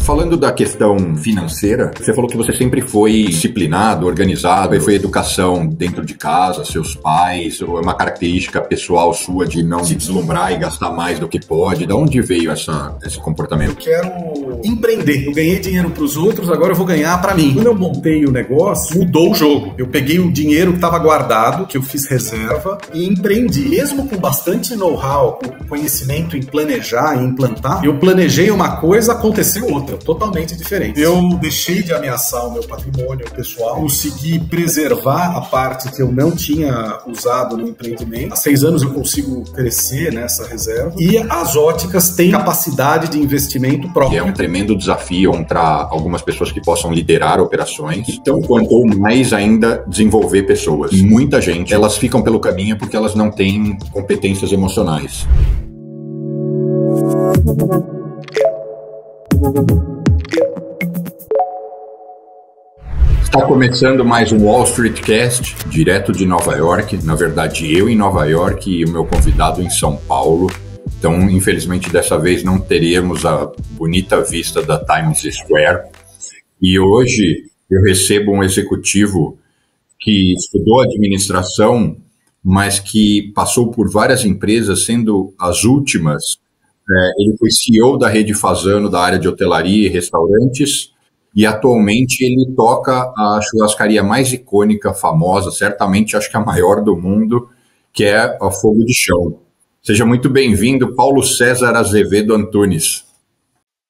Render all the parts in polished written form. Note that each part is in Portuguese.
Falando da questão financeira, você falou que você sempre foi disciplinado, organizado, e foi educação dentro de casa, seus pais, ou é uma característica pessoal sua de não se deslumbrar e gastar mais do que pode? De onde veio esse comportamento? Eu quero empreender. Eu ganhei dinheiro para os outros, agora eu vou ganhar para mim. Quando eu montei o negócio, mudou o jogo. Eu peguei o dinheiro que estava guardado, que eu fiz reserva, e empreendi. Mesmo com bastante know-how, com conhecimento em planejar e implantar, eu planejei uma coisa, aconteceu outra. Totalmente diferente. Eu deixei de ameaçar o meu patrimônio pessoal, consegui preservar a parte que eu não tinha usado no empreendimento. Há 6 anos eu consigo crescer nessa reserva e as óticas têm capacidade de investimento próprio. É um tremendo desafio encontrar algumas pessoas que possam liderar operações, então quanto mais ainda desenvolver pessoas. E muita gente, elas ficam pelo caminho porque elas não têm competências emocionais. Está começando mais um Wall Street Cast, direto de Nova York. Na verdade, eu em Nova York e o meu convidado em São Paulo. Então, infelizmente, dessa vez não teremos a bonita vista da Times Square. E hoje eu recebo um executivo que estudou administração, mas que passou por várias empresas, sendo as últimas. Ele foi CEO da Rede Fasano, da área de hotelaria e restaurantes, e atualmente ele toca a churrascaria mais icônica, famosa, certamente acho que a maior do mundo, que é a Fogo de Chão. Seja muito bem-vindo, Paulo César Azevedo Antunes.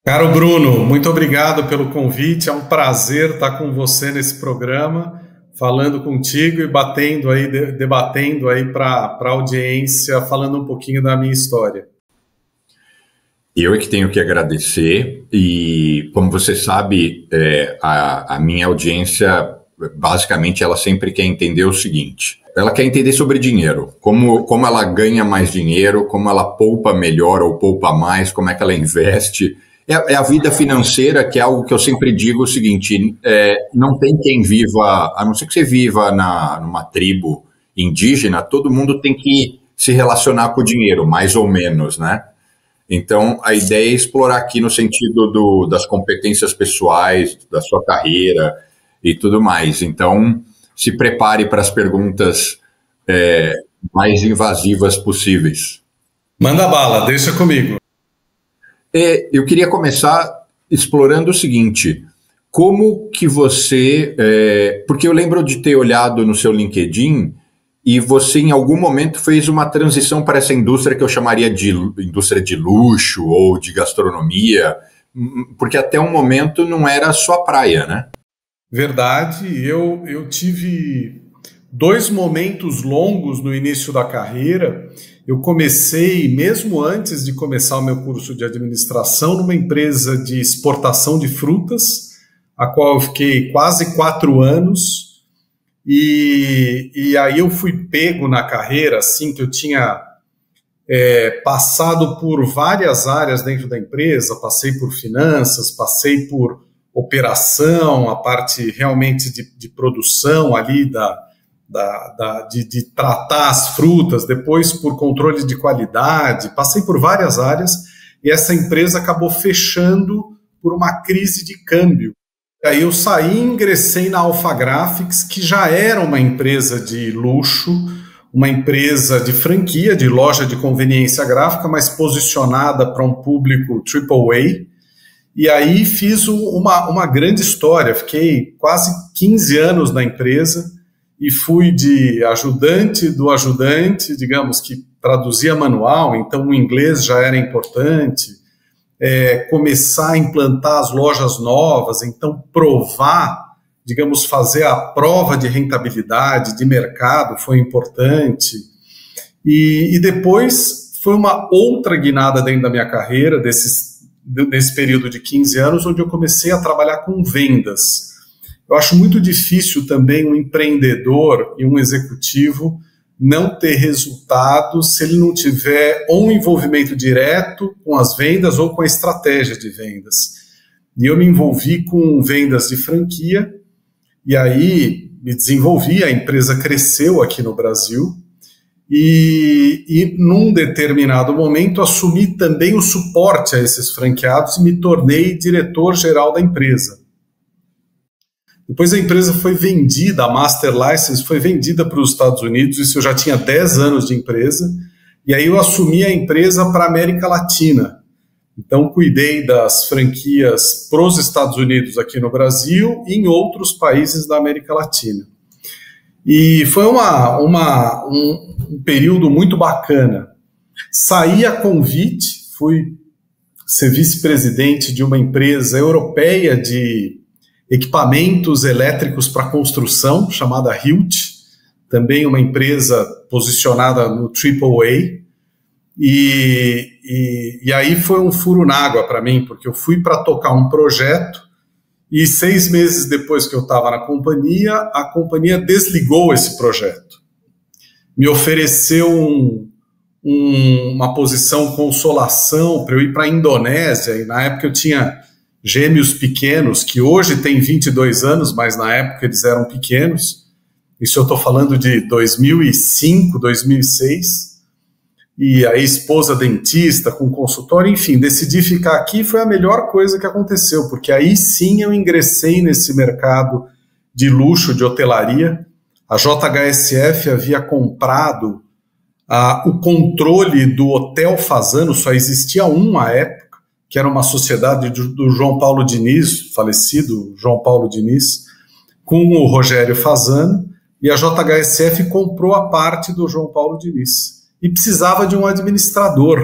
Caro Bruno, muito obrigado pelo convite, é um prazer estar com você nesse programa, falando contigo e debatendo aí para a audiência, falando um pouquinho da minha história. Eu é que tenho que agradecer e, como você sabe, a minha audiência, basicamente, ela sempre quer entender o seguinte. Ela quer entender sobre dinheiro, como ela ganha mais dinheiro, como ela poupa melhor ou poupa mais, como é que ela investe. É a vida financeira, que é algo que eu sempre digo o seguinte, não tem quem viva, a não ser que você viva numa tribo indígena, todo mundo tem que se relacionar com o dinheiro, mais ou menos, né? Então, a ideia é explorar aqui no sentido das competências pessoais, da sua carreira e tudo mais. Então, se prepare para as perguntas mais invasivas possíveis. Manda bala, deixa comigo. Eu queria começar explorando o seguinte, como que você... porque eu lembro de ter olhado no seu LinkedIn e você, em algum momento, fez uma transição para essa indústria que eu chamaria de indústria de luxo ou de gastronomia, porque até um momento não era a sua praia, né? Verdade. Eu tive 2 momentos longos no início da carreira. Eu comecei, mesmo antes de começar o meu curso de administração, numa empresa de exportação de frutas, a qual eu fiquei quase 4 anos. E aí eu fui pego na carreira, assim, que eu tinha passado por várias áreas dentro da empresa, passei por finanças, passei por operação, a parte realmente de produção ali de tratar as frutas, depois por controle de qualidade, passei por várias áreas e essa empresa acabou fechando por uma crise de câmbio. Aí eu saí e ingressei na Alpha Graphics, que já era uma empresa de luxo, uma empresa de franquia, de loja de conveniência gráfica, mas posicionada para um público AAA. E aí fiz uma grande história, fiquei quase 15 anos na empresa e fui de ajudante do ajudante, digamos que traduzia manual, então o inglês já era importante. Começar a implantar as lojas novas, então provar, digamos, fazer a prova de rentabilidade de mercado foi importante. E depois foi uma outra guinada dentro da minha carreira, desse período de 15 anos, onde eu comecei a trabalhar com vendas. Eu acho muito difícil também um empreendedor e um executivo não ter resultado se ele não tiver ou um envolvimento direto com as vendas ou com a estratégia de vendas. E eu me envolvi com vendas de franquia, e aí me desenvolvi, a empresa cresceu aqui no Brasil, e num determinado momento assumi também o suporte a esses franqueados e me tornei diretor-geral da empresa. Depois a empresa foi vendida, a Master License foi vendida para os Estados Unidos, isso eu já tinha 10 anos de empresa, e aí eu assumi a empresa para a América Latina. Então cuidei das franquias para os Estados Unidos aqui no Brasil e em outros países da América Latina. E foi um período muito bacana. Saí a convite, fui ser vice-presidente de uma empresa europeia de equipamentos elétricos para construção, chamada Hilt, também uma empresa posicionada no AAA. E aí foi um furo na água para mim, porque eu fui para tocar um projeto e 6 meses depois que eu estava na companhia, a companhia desligou esse projeto. Me ofereceu uma posição consolação para eu ir para a Indonésia, e na época eu tinha gêmeos pequenos, que hoje têm 22 anos, mas na época eles eram pequenos. Isso eu estou falando de 2005, 2006. E a esposa dentista, com consultório, enfim, decidi ficar aqui, foi a melhor coisa que aconteceu, porque aí sim eu ingressei nesse mercado de luxo, de hotelaria. A JHSF havia comprado o controle do Hotel Fasano, só existia um à época, que era uma sociedade do João Paulo Diniz, falecido João Paulo Diniz, com o Rogério Fasano, e a JHSF comprou a parte do João Paulo Diniz. E precisava de um administrador.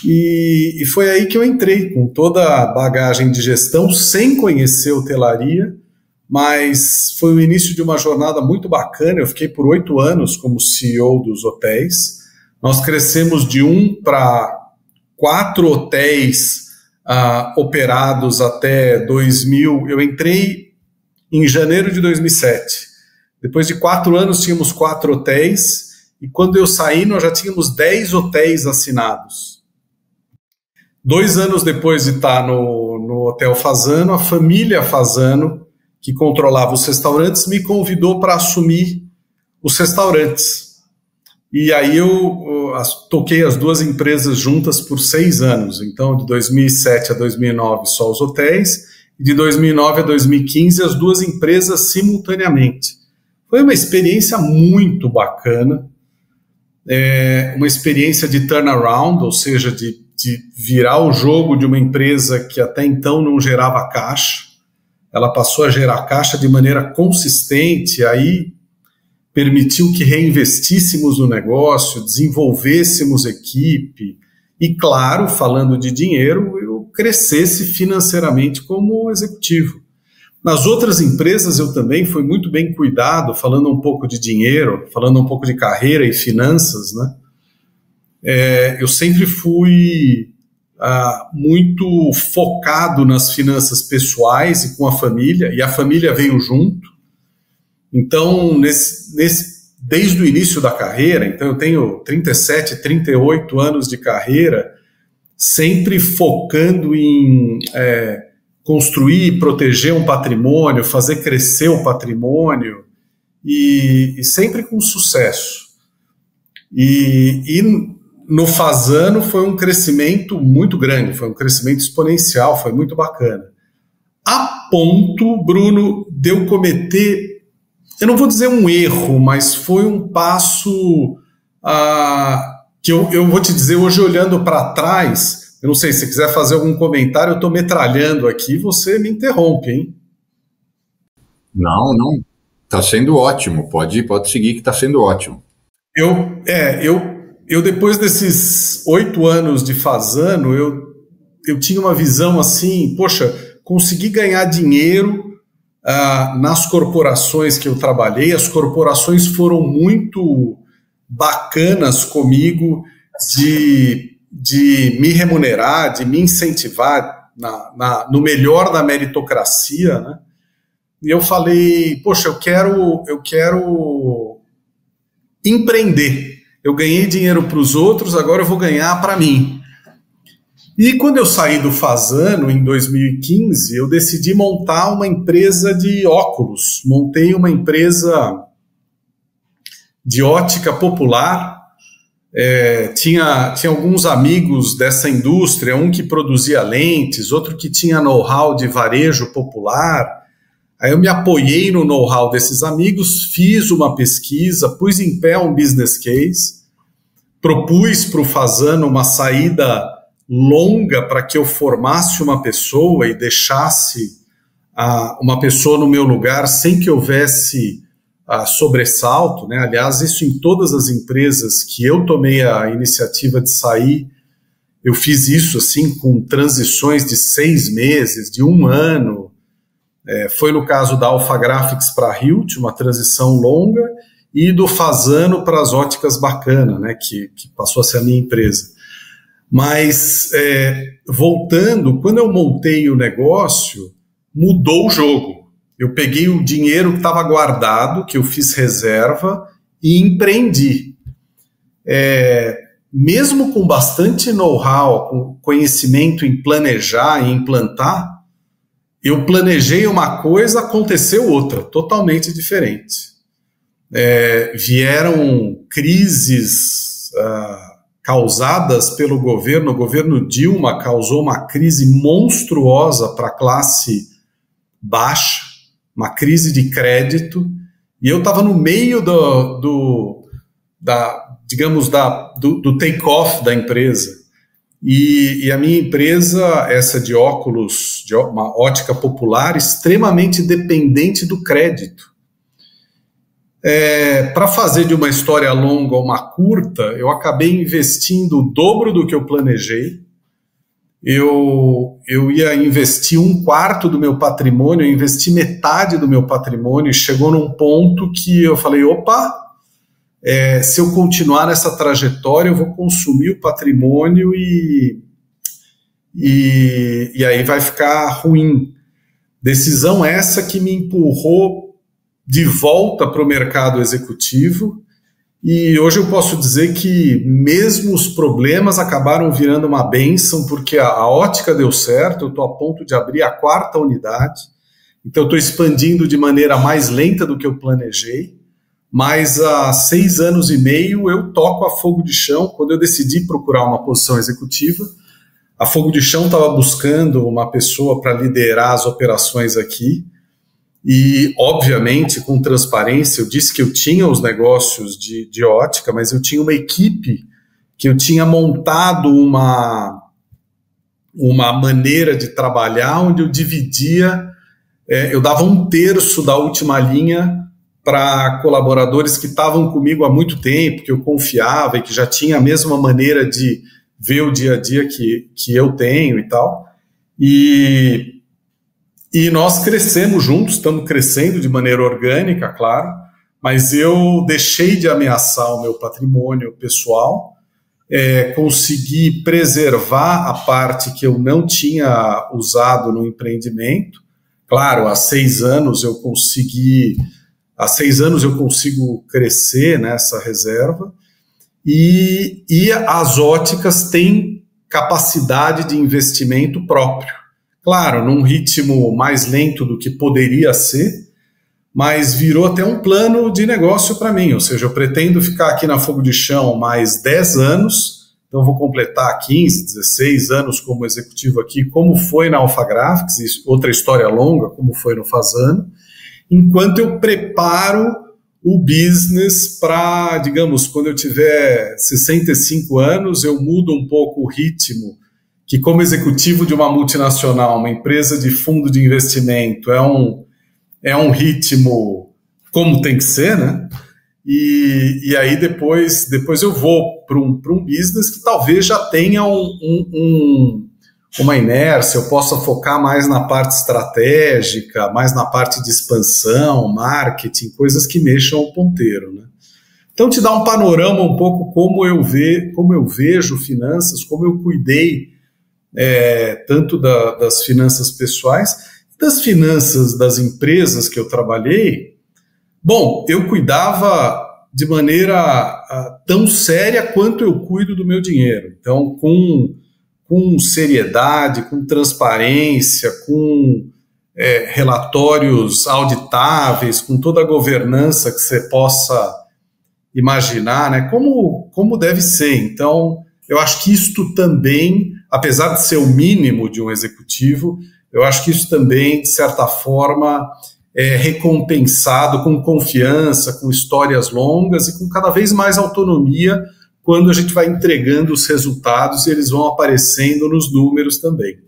E foi aí que eu entrei, com toda a bagagem de gestão, sem conhecer hotelaria, mas foi o início de uma jornada muito bacana. Eu fiquei por 8 anos como CEO dos hotéis. Nós crescemos de 1 para 4 hotéis operados até 2000. Eu entrei em janeiro de 2007. Depois de 4 anos, tínhamos 4 hotéis. E quando eu saí, nós já tínhamos 10 hotéis assinados. 2 anos depois de estar no Hotel Fasano, a família Fasano, que controlava os restaurantes, me convidou para assumir os restaurantes. E aí eu toquei as 2 empresas juntas por 6 anos. Então, de 2007 a 2009, só os hotéis, e de 2009 a 2015, as 2 empresas simultaneamente. Foi uma experiência muito bacana. Uma experiência de turnaround, ou seja, de virar o jogo de uma empresa que até então não gerava caixa. Ela passou a gerar caixa de maneira consistente, aí permitiu que reinvestíssemos no negócio, desenvolvêssemos equipe e, claro, falando de dinheiro, eu crescesse financeiramente como executivo. Nas outras empresas eu também fui muito bem cuidado, falando um pouco de dinheiro, falando um pouco de carreira e finanças, né? Eu sempre fui muito focado nas finanças pessoais e com a família, e a família veio junto. Então, desde o início da carreira, então eu tenho 37, 38 anos de carreira, sempre focando em construir e proteger um patrimônio, fazer crescer o patrimônio, e sempre com sucesso. E no Fasano foi um crescimento muito grande, foi um crescimento exponencial, foi muito bacana. A ponto, Bruno, de eu cometer, eu não vou dizer um erro, mas foi um passo que eu vou te dizer hoje, olhando para trás. Eu não sei, se quiser fazer algum comentário, eu estou metralhando aqui, você me interrompe, hein? Não, está sendo ótimo, pode seguir que está sendo ótimo. Eu depois desses 8 anos de Fasano, eu tinha uma visão assim, poxa, consegui ganhar dinheiro nas corporações que eu trabalhei, as corporações foram muito bacanas comigo de me remunerar, de me incentivar no melhor da meritocracia, né? E eu falei, poxa, eu quero empreender. Eu ganhei dinheiro para os outros, agora eu vou ganhar para mim. E quando eu saí do Fasano, em 2015, eu decidi montar uma empresa de óculos. Montei uma empresa de ótica popular. Tinha alguns amigos dessa indústria, um que produzia lentes, outro que tinha know-how de varejo popular. Aí eu me apoiei no know-how desses amigos, fiz uma pesquisa, pus em pé um business case, propus para o Fasano uma saída longa para que eu formasse uma pessoa e deixasse uma pessoa no meu lugar sem que houvesse sobressalto, né? Aliás, isso em todas as empresas que eu tomei a iniciativa de sair, eu fiz isso assim com transições de 6 meses, de 1 ano. Foi no caso da Alpha Graphics para a Hilt, uma transição longa, e do Fasano para as Óticas Bacana, né, que passou a ser a minha empresa. Mas, voltando, quando eu montei o negócio, mudou o jogo. Eu peguei o dinheiro que estava guardado, que eu fiz reserva, e empreendi. Mesmo com bastante know-how, com conhecimento em planejar e implantar, eu planejei uma coisa, aconteceu outra, totalmente diferente. Vieram crises causadas pelo governo. O governo Dilma causou uma crise monstruosa para a classe baixa, uma crise de crédito, e eu estava no meio do take-off da empresa. E a minha empresa, essa de óculos, de uma ótica popular, extremamente dependente do crédito. Para fazer de uma história longa ou uma curta, eu acabei investindo o dobro do que eu planejei. Eu ia investir 1/4 do meu patrimônio, eu investi metade do meu patrimônio, e chegou num ponto que eu falei, opa, se eu continuar nessa trajetória, eu vou consumir o patrimônio e aí vai ficar ruim. Decisão essa que me empurrou de volta para o mercado executivo, e hoje eu posso dizer que mesmo os problemas acabaram virando uma bênção, porque a ótica deu certo. Eu estou a ponto de abrir a 4ª unidade, então estou expandindo de maneira mais lenta do que eu planejei, mas há 6 anos e meio eu toco a fogo de chão. Quando eu decidi procurar uma posição executiva, a Fogo de Chão estava buscando uma pessoa para liderar as operações aqui, e, obviamente, com transparência, eu disse que eu tinha os negócios de ótica, mas eu tinha uma equipe que eu tinha montado uma maneira de trabalhar onde eu dividia, eu dava 1/3 da última linha para colaboradores que estavam comigo há muito tempo, que eu confiava e que já tinha a mesma maneira de ver o dia a dia que eu tenho e tal. E nós crescemos juntos, estamos crescendo de maneira orgânica, claro, mas eu deixei de ameaçar o meu patrimônio pessoal, consegui preservar a parte que eu não tinha usado no empreendimento. Claro, há 6 anos eu consigo crescer nessa reserva, e as óticas têm capacidade de investimento próprio. Claro, num ritmo mais lento do que poderia ser, mas virou até um plano de negócio para mim. Ou seja, eu pretendo ficar aqui na Fogo de Chão mais 10 anos, então vou completar 15, 16 anos como executivo aqui, como foi na Alpha Graphics, outra história longa, como foi no Fasano, enquanto eu preparo o business para, digamos, quando eu tiver 65 anos, eu mudo um pouco o ritmo, que como executivo de uma multinacional, uma empresa de fundo de investimento, é um ritmo como tem que ser, né? E aí depois eu vou para um business que talvez já tenha uma inércia, eu possa focar mais na parte estratégica, mais na parte de expansão, marketing, coisas que mexam o ponteiro, né? Então te dá um panorama um pouco como eu vejo finanças, como eu cuidei tanto das finanças pessoais, das finanças das empresas que eu trabalhei. Bom, eu cuidava de maneira tão séria quanto eu cuido do meu dinheiro. Então, com seriedade, com transparência, com relatórios auditáveis, com toda a governança que você possa imaginar, né, como deve ser. Então, eu acho que isto também, apesar de ser o mínimo de um executivo, eu acho que isso também, de certa forma, é recompensado com confiança, com histórias longas e com cada vez mais autonomia quando a gente vai entregando os resultados e eles vão aparecendo nos números também.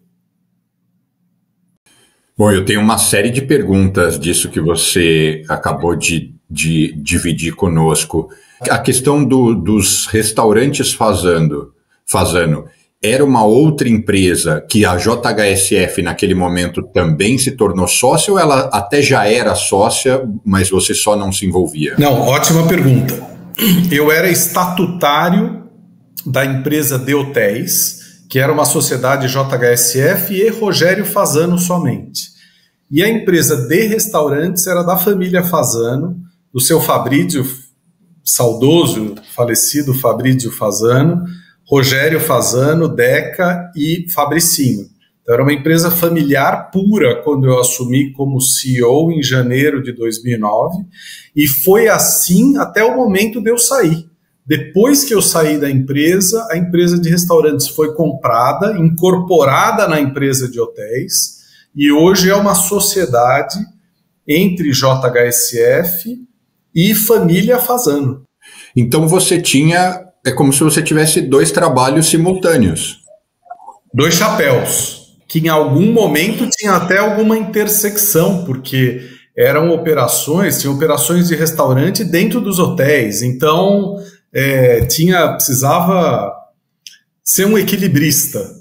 Bom, eu tenho uma série de perguntas disso que você acabou de dividir conosco. A questão dos restaurantes Fasano era uma outra empresa que a JHSF naquele momento também se tornou sócia, ou ela até já era sócia, mas você só não se envolvia? Não, ótima pergunta. Eu era estatutário da empresa de hotéis, que era uma sociedade JHSF e Rogério Fasano somente. E a empresa de restaurantes era da família Fasano, do seu Fabrício, saudoso, falecido Fabrício Fasano, Rogério Fasano, Deca e Fabricinho. Então, era uma empresa familiar pura quando eu assumi como CEO em janeiro de 2009, e foi assim até o momento de eu sair. Depois que eu saí da empresa, a empresa de restaurantes foi comprada, incorporada na empresa de hotéis, e hoje é uma sociedade entre JHSF e família Fasano. Então você tinha, é como se você tivesse dois trabalhos simultâneos. Dois chapéus, que em algum momento tinha até alguma intersecção, porque tinham operações de restaurante dentro dos hotéis, então precisava ser um equilibrista.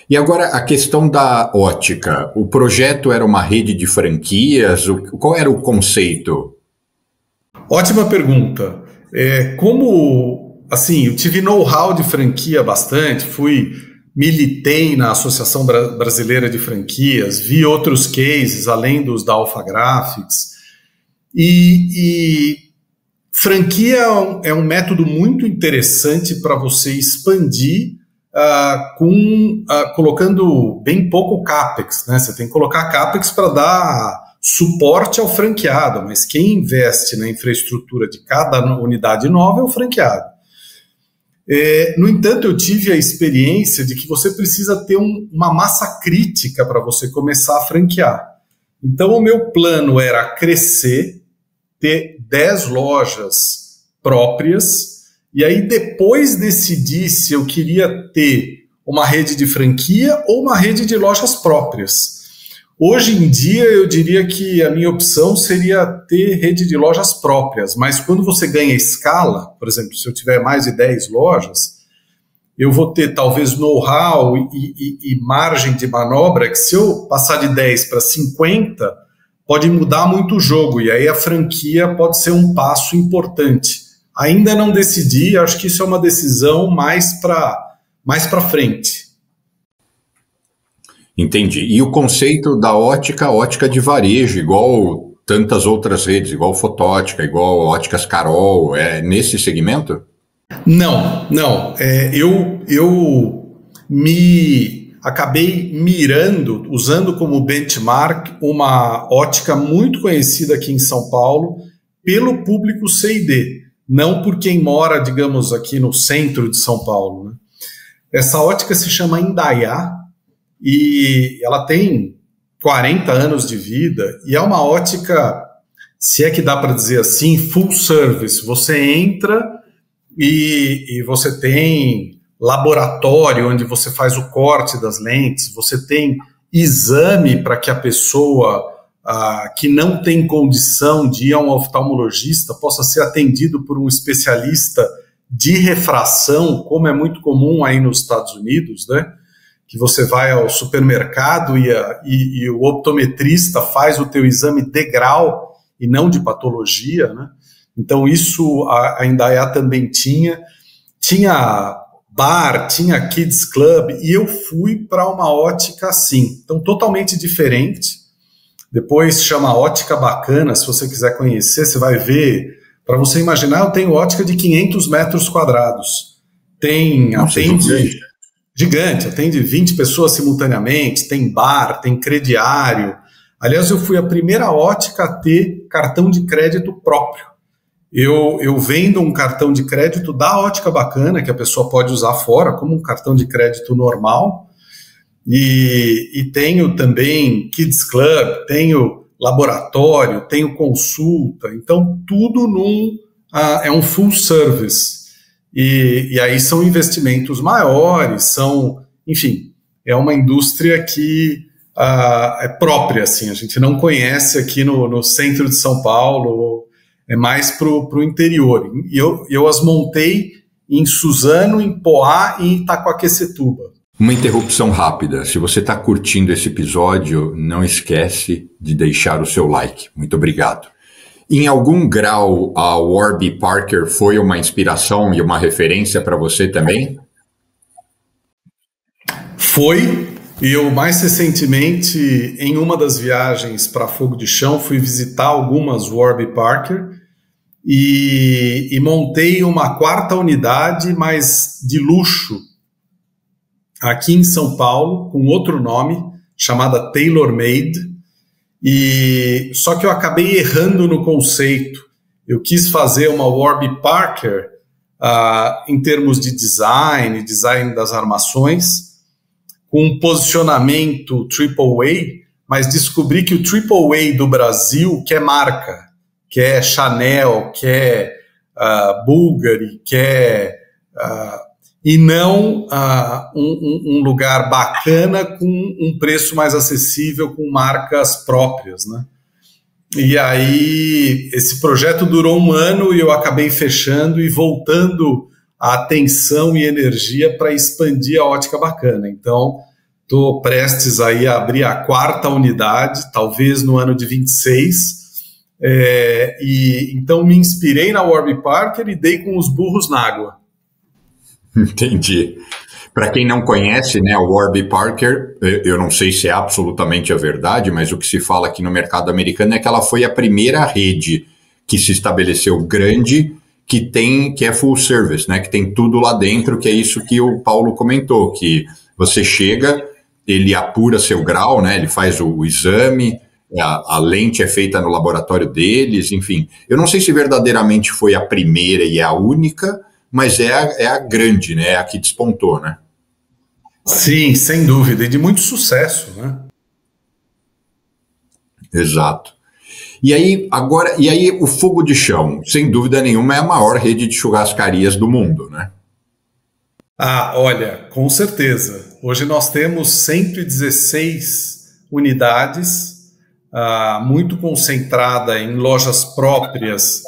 E agora a questão da ótica. O projeto era uma rede de franquias? Qual era o conceito? Ótima pergunta. Eu tive know-how de franquia bastante, militei na Associação Brasileira de Franquias, vi outros cases além dos da Alpha Graphics, e franquia é um método muito interessante para você expandir colocando bem pouco CAPEX, né? Você tem que colocar CAPEX para dar suporte ao franqueado, mas quem investe na infraestrutura de cada unidade nova é o franqueado. No entanto, eu tive a experiência de que você precisa ter uma massa crítica para você começar a franquear. Então, o meu plano era crescer, ter 10 lojas próprias, e aí depois decidir se eu queria ter uma rede de franquia ou uma rede de lojas próprias. Hoje em dia, eu diria que a minha opção seria ter rede de lojas próprias, mas quando você ganha escala, por exemplo, se eu tiver mais de 10 lojas, eu vou ter talvez know-how e margem de manobra que, se eu passar de 10 para 50, pode mudar muito o jogo, e aí a franquia pode ser um passo importante. Ainda não decidi, acho que isso é uma decisão mais para frente. Entendi. E o conceito da ótica de varejo, igual tantas outras redes, igual Fotótica, igual Óticas Carol, é nesse segmento? Não. Eu acabei usando como benchmark uma ótica muito conhecida aqui em São Paulo pelo público C&D, não por quem mora, digamos, aqui no centro de São Paulo, né? Essa ótica se chama Indaiá e ela tem 40 anos de vida e é uma ótica, se é que dá para dizer assim, full service. Você entra e você tem laboratório onde você faz o corte das lentes, você tem exame para que a pessoa que não tem condição de ir a um oftalmologista possa ser atendido por um especialista de refração, como é muito comum aí nos Estados Unidos, né? Que você vai ao supermercado e o optometrista faz o teu exame de grau e não de patologia, né? Então isso a Indaiá também tinha bar, tinha kids club, e eu fui para uma ótica assim, então totalmente diferente. Depois chama Ótica Bacana, se você quiser conhecer, você vai ver. Para você imaginar, eu tenho ótica de 500 metros quadrados. Atende 20 pessoas simultaneamente, tem bar, tem crediário. Aliás, eu fui a primeira ótica a ter cartão de crédito próprio. eu vendo um cartão de crédito da Ótica Bacana, que a pessoa pode usar fora, como um cartão de crédito normal, e tenho também Kids Club, tenho laboratório, tenho consulta, então tudo é um full service. E aí são investimentos maiores, enfim, é uma indústria que é própria, assim, a gente não conhece aqui no centro de São Paulo, é mais para o interior. E eu as montei em Suzano, em Poá e em Itacoaquecetuba. Uma interrupção rápida. Se você está curtindo esse episódio, não esquece de deixar o seu like. Muito obrigado. Em algum grau, a Warby Parker foi uma inspiração e uma referência para você também? Foi. E eu, mais recentemente, em uma das viagens para Fogo de Chão, fui visitar algumas Warby Parker e montei uma 4ª unidade, mas de luxo, aqui em São Paulo, com outro nome, chamada Tailor Made, só que eu acabei errando no conceito. Eu quis fazer uma Warby Parker em termos de design das armações, com um posicionamento AAA, mas descobri que o AAA do Brasil quer marca, quer Chanel, quer Bulgari, quer... e não um lugar bacana com um preço mais acessível, com marcas próprias, né? E aí esse projeto durou 1 ano e eu acabei fechando e voltando a atenção e energia para expandir a Ótica Bacana. Então, estou prestes aí a abrir a 4ª unidade, talvez no ano de 26, então me inspirei na Warby Parker e dei com os burros na água. Entendi. Para quem não conhece, né, a Warby Parker, eu não sei se é absolutamente a verdade, mas o que se fala aqui no mercado americano é que ela foi a primeira rede que se estabeleceu grande, que é full service, né, que tem tudo lá dentro, que é isso que o Paulo comentou, que você chega, ele apura seu grau, né, ele faz o exame, a lente é feita no laboratório deles, enfim. Eu não sei se verdadeiramente foi a primeira e a única, mas é a grande, né? É a que despontou, né? Sim, sem dúvida, e de muito sucesso, né? Exato. E aí o Fogo de Chão, sem dúvida nenhuma, é a maior rede de churrascarias do mundo, né? Olha, com certeza. Hoje nós temos 116 unidades, muito concentrada em lojas próprias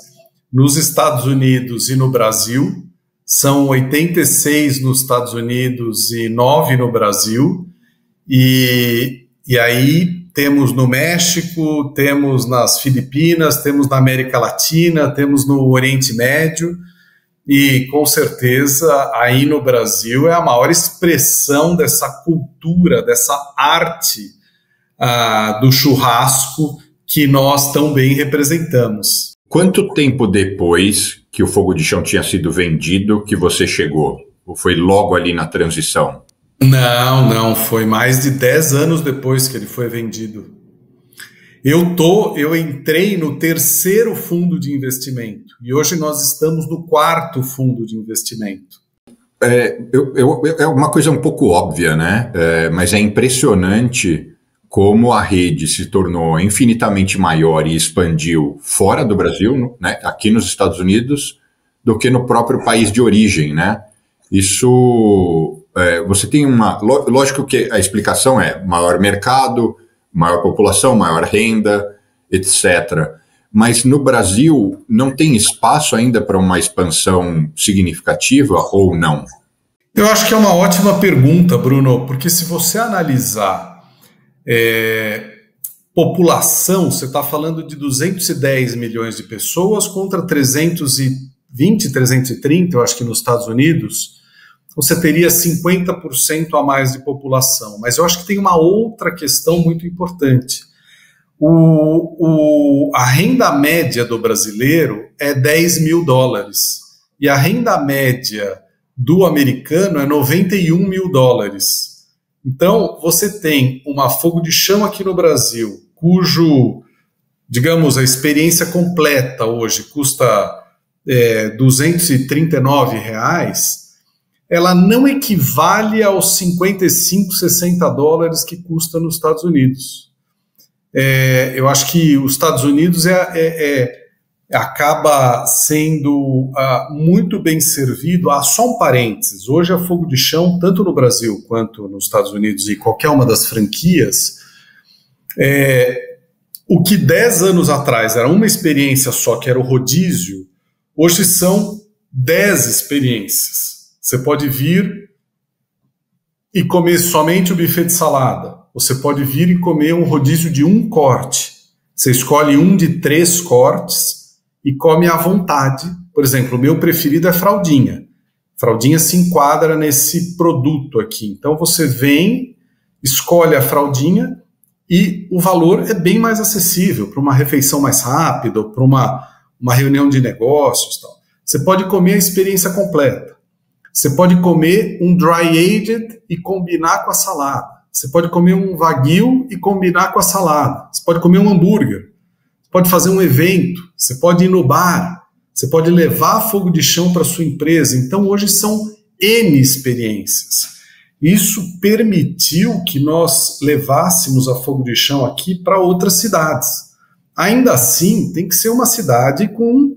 nos Estados Unidos e no Brasil. São 86 nos Estados Unidos e 9 no Brasil. E aí temos no México, temos nas Filipinas, temos na América Latina, temos no Oriente Médio. E, com certeza, aí no Brasil é a maior expressão dessa cultura, dessa arte do churrasco que nós tão bem representamos. Quanto tempo depois que o Fogo de Chão tinha sido vendido que você chegou? Ou foi logo ali na transição? Não, foi mais de 10 anos depois que ele foi vendido. Eu entrei no 3º fundo de investimento e hoje nós estamos no 4º fundo de investimento. É uma coisa um pouco óbvia, né? Mas é impressionante como a rede se tornou infinitamente maior e expandiu fora do Brasil, né, aqui nos Estados Unidos, do que no próprio país de origem, né? Isso, você tem lógico que a explicação é maior mercado, maior população, maior renda, etc. Mas no Brasil não tem espaço ainda para uma expansão significativa ou não? Eu acho que é uma ótima pergunta, Bruno, porque se você analisar população, você está falando de 210 milhões de pessoas contra 320, 330, eu acho que nos Estados Unidos, você teria 50% a mais de população. Mas eu acho que tem uma outra questão muito importante. A renda média do brasileiro é 10 mil dólares e a renda média do americano é 91 mil dólares. Então, você tem uma Fogo de Chão aqui no Brasil, cujo, digamos, a experiência completa hoje custa R$ 239, ela não equivale aos 55, 60 dólares que custa nos Estados Unidos. Eu acho que os Estados Unidos acaba sendo muito bem servido. Só um parênteses, hoje a fogo de chão, tanto no Brasil quanto nos Estados Unidos e qualquer uma das franquias, o que 10 anos atrás era uma experiência só, que era o rodízio, hoje são 10 experiências. Você pode vir e comer somente o buffet de salada. Você pode vir e comer um rodízio de um corte. Você escolhe um de 3 cortes e come à vontade. Por exemplo, o meu preferido é fraldinha. Fraldinha se enquadra nesse produto aqui. Então você vem, escolhe a fraldinha e o valor é bem mais acessível para uma refeição mais rápida ou para uma reunião de negócios. Tal. Você pode comer a experiência completa. Você pode comer um dry aged e combinar com a salada. Você pode comer um wagyu e combinar com a salada. Você pode comer um hambúrguer. Você pode fazer um evento. Você pode ir no bar. Você pode levar fogo de chão para sua empresa. Então, hoje são N experiências. Isso permitiu que nós levássemos a fogo de chão aqui para outras cidades. Ainda assim, tem que ser uma cidade com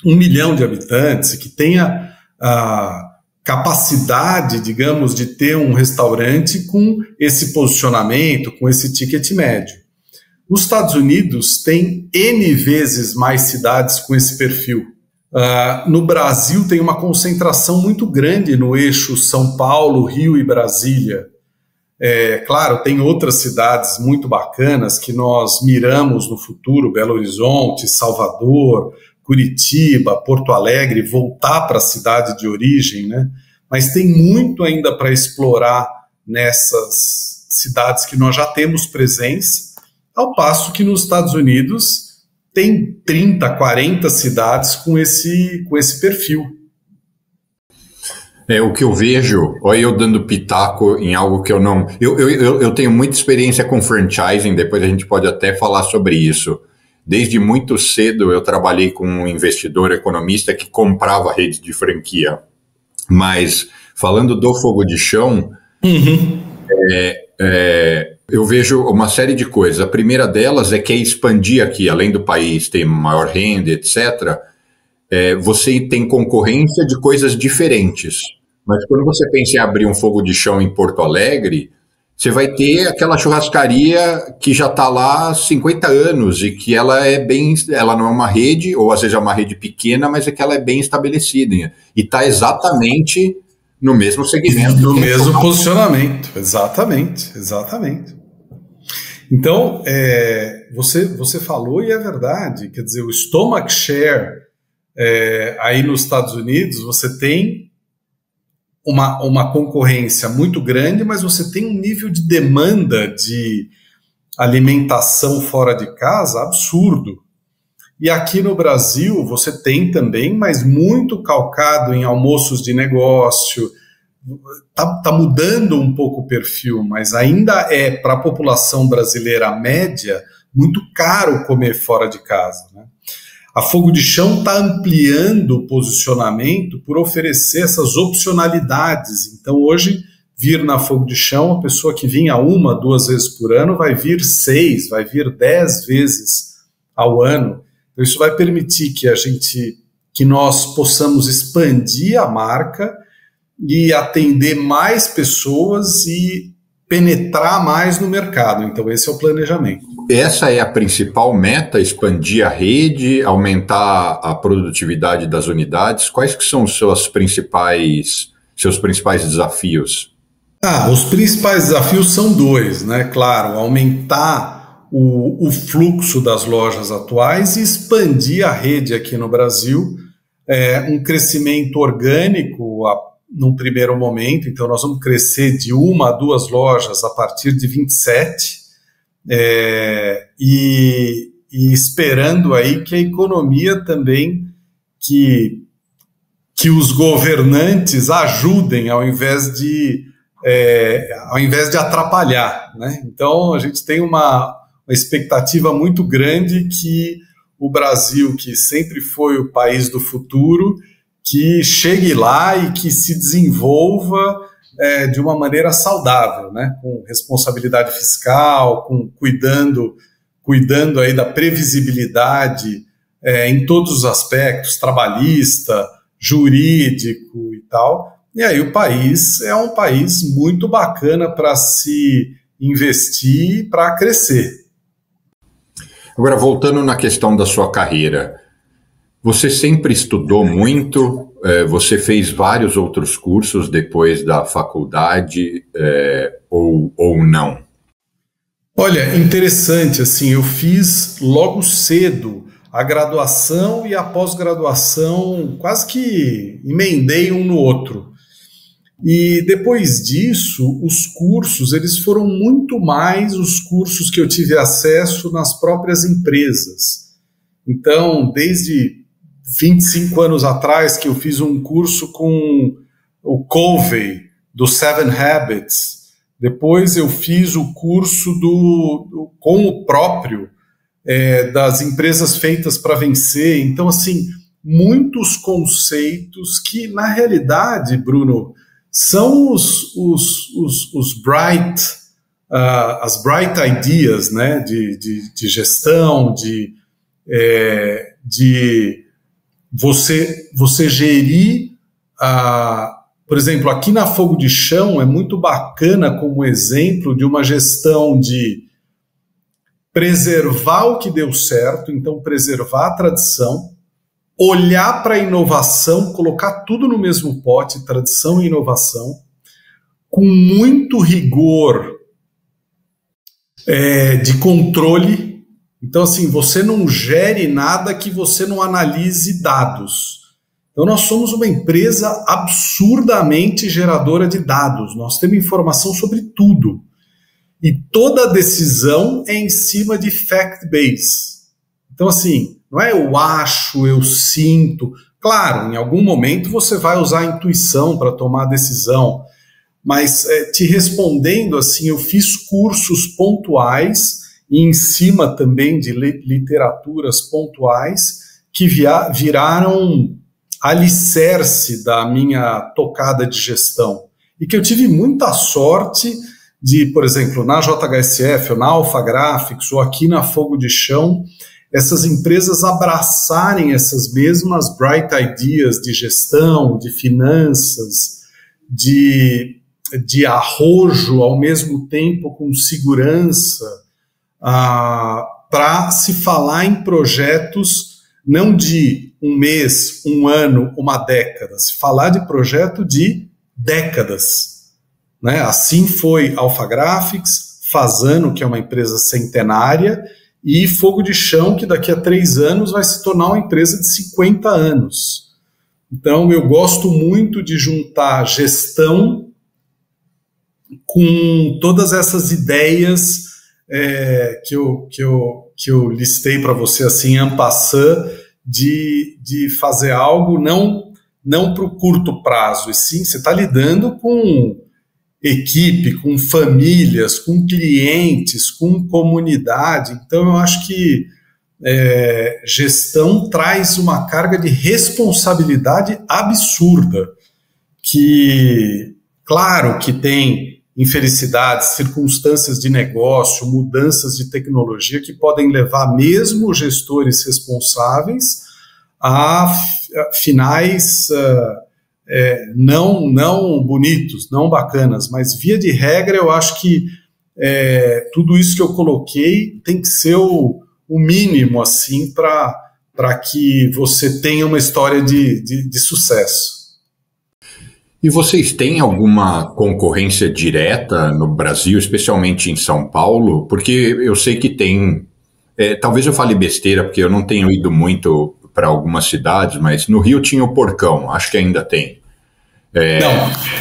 1 milhão de habitantes, que tenha a capacidade, digamos, de ter um restaurante com esse posicionamento, com esse ticket médio. Os Estados Unidos têm N vezes mais cidades com esse perfil. No Brasil tem uma concentração muito grande no eixo São Paulo, Rio e Brasília. Claro, tem outras cidades muito bacanas que nós miramos no futuro, Belo Horizonte, Salvador, Curitiba, Porto Alegre, voltar para a cidade de origem, né? Mas tem muito ainda para explorar nessas cidades que nós já temos presença, ao passo que nos Estados Unidos tem 30, 40 cidades com esse perfil. O que eu vejo, olha eu dando pitaco em algo que eu não... Eu tenho muita experiência com franchising, depois a gente pode até falar sobre isso. Desde muito cedo eu trabalhei com um investidor economista que comprava redes de franquia. Mas, falando do fogo de chão, eu vejo uma série de coisas. A primeira delas é que é expandir aqui, além do país ter maior renda, etc., você tem concorrência de coisas diferentes. Mas quando você pensa em abrir um fogo de chão em Porto Alegre, você vai ter aquela churrascaria que já está lá há 50 anos e que ela não é uma rede, ou às vezes é uma rede pequena, mas é que ela é bem estabelecida e está exatamente no mesmo segmento. No mesmo posicionamento, exatamente. Então, você falou e é verdade, quer dizer, o stomach share aí nos Estados Unidos, você tem uma concorrência muito grande, mas você tem um nível de demanda de alimentação fora de casa absurdo. E aqui no Brasil você tem também, mas muito calcado em almoços de negócio. Tá mudando um pouco o perfil, mas ainda para a população brasileira média muito caro comer fora de casa, né? A Fogo de Chão está ampliando o posicionamento por oferecer essas opcionalidades. Então, hoje, vir na Fogo de Chão, a pessoa que vinha 1, 2 vezes por ano vai vir 6, vai vir 10 vezes ao ano. Então, isso vai permitir que nós possamos expandir a marca e atender mais pessoas e penetrar mais no mercado. Então, esse é o planejamento. Essa é a principal meta, expandir a rede, aumentar a produtividade das unidades. Quais que são os seus principais desafios? Os principais desafios são 2, né? Claro, aumentar o fluxo das lojas atuais e expandir a rede aqui no Brasil. Um crescimento orgânico num primeiro momento, então nós vamos crescer de 1 a 2 lojas a partir de 27, e esperando aí que a economia também, que os governantes ajudem ao invés de atrapalhar, né? Então a gente tem uma expectativa muito grande que o Brasil, que sempre foi o país do futuro, que chegue lá e que se desenvolva de uma maneira saudável, né? Com responsabilidade fiscal, cuidando aí da previsibilidade em todos os aspectos, trabalhista, jurídico e tal. E aí o país é um país muito bacana para se investir, para crescer. Agora, voltando na questão da sua carreira, você sempre estudou muito? Você fez vários outros cursos depois da faculdade ou não? Olha, interessante, assim, eu fiz logo cedo a graduação e a pós-graduação, quase que emendei um no outro. E depois disso, os cursos, eles foram muito mais os cursos que eu tive acesso nas próprias empresas. Então, desde 25 anos atrás, que eu fiz um curso com o Covey, do Seven Habits. Depois eu fiz o curso com o próprio, das empresas feitas para vencer. Então, assim, muitos conceitos que, na realidade, Bruno, são as bright ideas, né, de gestão, de você gerir, por exemplo, aqui na Fogo de Chão é muito bacana como exemplo de uma gestão de preservar o que deu certo, então preservar a tradição, olhar para a inovação, colocar tudo no mesmo pote, tradição e inovação, com muito rigor de controle. Então, assim, você não gere nada que você não analise dados. Então, nós somos uma empresa absurdamente geradora de dados. Nós temos informação sobre tudo. E toda decisão é em cima de fact-base. Então, assim, não é eu acho, eu sinto. Claro, em algum momento você vai usar a intuição para tomar a decisão. Mas, te respondendo, assim, eu fiz cursos pontuais e em cima também de literaturas pontuais que viraram alicerce da minha tocada de gestão. E que eu tive muita sorte de, por exemplo, na JHSF, ou na Alpha Graphics, ou aqui na Fogo de Chão, essas empresas abraçarem essas mesmas bright ideas de gestão, de finanças, de arrojo, ao mesmo tempo com segurança, para se falar em projetos não de um mês, um ano, uma década, se falar de projeto de décadas. Né? Assim foi Alpha Graphics, Fasano, que é uma empresa centenária, e Fogo de Chão, que daqui a 3 anos vai se tornar uma empresa de 50 anos. Então, eu gosto muito de juntar gestão com todas essas ideias que eu listei para você assim, en passant, de fazer algo não para o curto prazo, e sim, você está lidando com equipe, com famílias, com clientes, com comunidade. Então, eu acho que gestão traz uma carga de responsabilidade absurda, que, claro que tem infelicidades, circunstâncias de negócio, mudanças de tecnologia que podem levar mesmo os gestores responsáveis a finais não bonitos, não bacanas, mas via de regra eu acho que tudo isso que eu coloquei tem que ser o mínimo assim para que você tenha uma história de sucesso. E vocês têm alguma concorrência direta no Brasil, especialmente em São Paulo? Porque eu sei que tem, talvez eu fale besteira, porque eu não tenho ido muito para algumas cidades, mas no Rio tinha o Porcão, acho que ainda tem.